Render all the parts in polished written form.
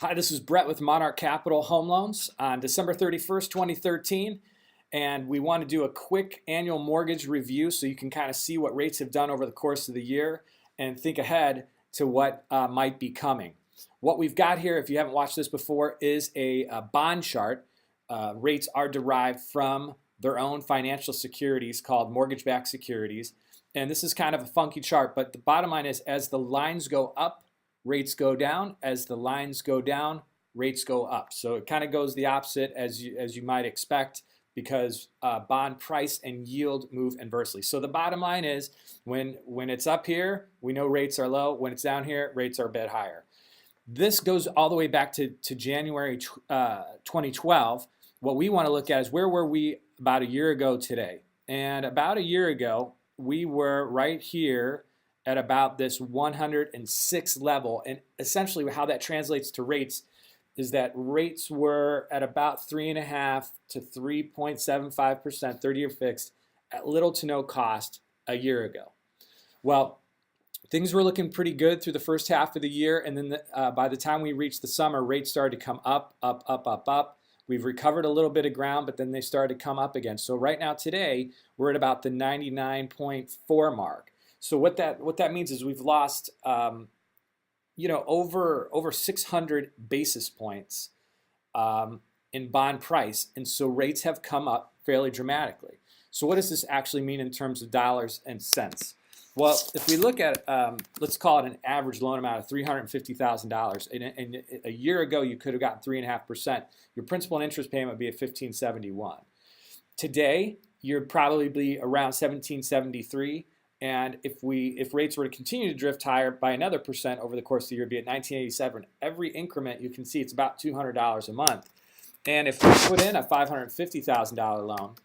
Hi, this is Brett with Monarch Capital Home Loans on December 31st, 2013. And we want to do a quick annual mortgage review so you can kind of see what rates have done over the course of the year and think ahead to what might be coming. What we've got here, if you haven't watched this before, is a bond chart. Rates are derived from their own financial securities called mortgage-backed securities. And this is kind of a funky chart, but the bottom line is as the lines go up, rates go down. As the lines go down, rates go up. So it kind of goes the opposite as you might expect because bond price and yield move inversely. So the bottom line is when it's up here, we know rates are low. When it's down here, rates are a bit higher. This goes all the way back to January 2012. What we want to look at is where were we about a year ago today? And about a year ago, we were right here at about this 106 level, and essentially how that translates to rates is that rates were at about 3.5 to 3.75% 30-year fixed at little to no cost a year ago. Well, things were looking pretty good through the first half of the year, and then by the time we reached the summer, rates started to come up, up, up, up, up. We've recovered a little bit of ground, but then they started to come up again. So right now today, we're at about the 99.4 mark. So what that means is we've lost, over 600 basis points in bond price, and so rates have come up fairly dramatically. So what does this actually mean in terms of dollars and cents? Well, if we look at, let's call it an average loan amount of $350,000, and a year ago you could have gotten 3.5%. Your principal and interest payment would be at $1,571. Today, you're probably be around $1,773. And if rates were to continue to drift higher by another percent over the course of the year, it'd be at $1,987. Every increment, you can see it's about $200 a month. And if you put in a $550,000 loan,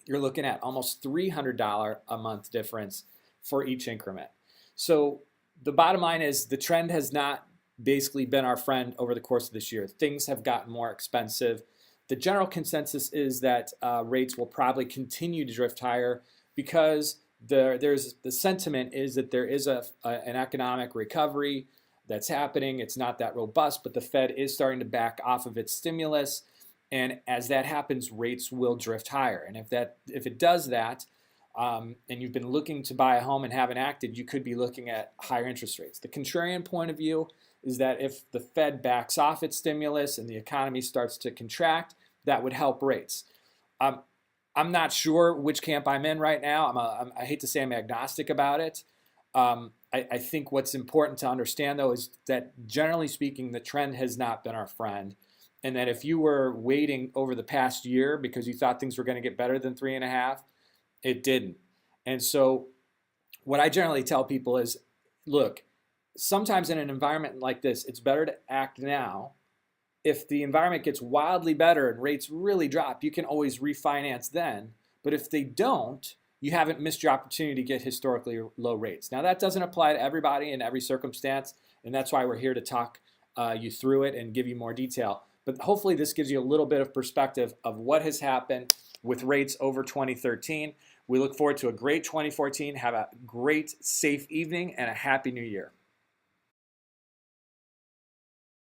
you're looking at almost $300 a month difference for each increment. So the bottom line is the trend has not basically been our friend over the course of this year. Things have gotten more expensive. The general consensus is that rates will probably continue to drift higher because the sentiment is that there is an economic recovery that's happening. It's not that robust, but the Fed is starting to back off of its stimulus, and as that happens, rates will drift higher. And if it does that, and you've been looking to buy a home and haven't acted, you could be looking at higher interest rates. The contrarian point of view is that if the Fed backs off its stimulus and the economy starts to contract, that would help rates. I'm not sure which camp I'm in right now. I hate to say I'm agnostic about it. I think what's important to understand, though, is that generally speaking, the trend has not been our friend. And that if you were waiting over the past year because you thought things were going to get better than 3.5, it didn't. And so what I generally tell people is, look, sometimes in an environment like this, it's better to act now. If the environment gets wildly better and rates really drop, you can always refinance then. But if they don't, you haven't missed your opportunity to get historically low rates. Now, that doesn't apply to everybody in every circumstance, and that's why we're here to talk you through it and give you more detail. But hopefully this gives you a little bit of perspective of what has happened with rates over 2013. We look forward to a great 2014. Have a great, safe evening and a happy new year.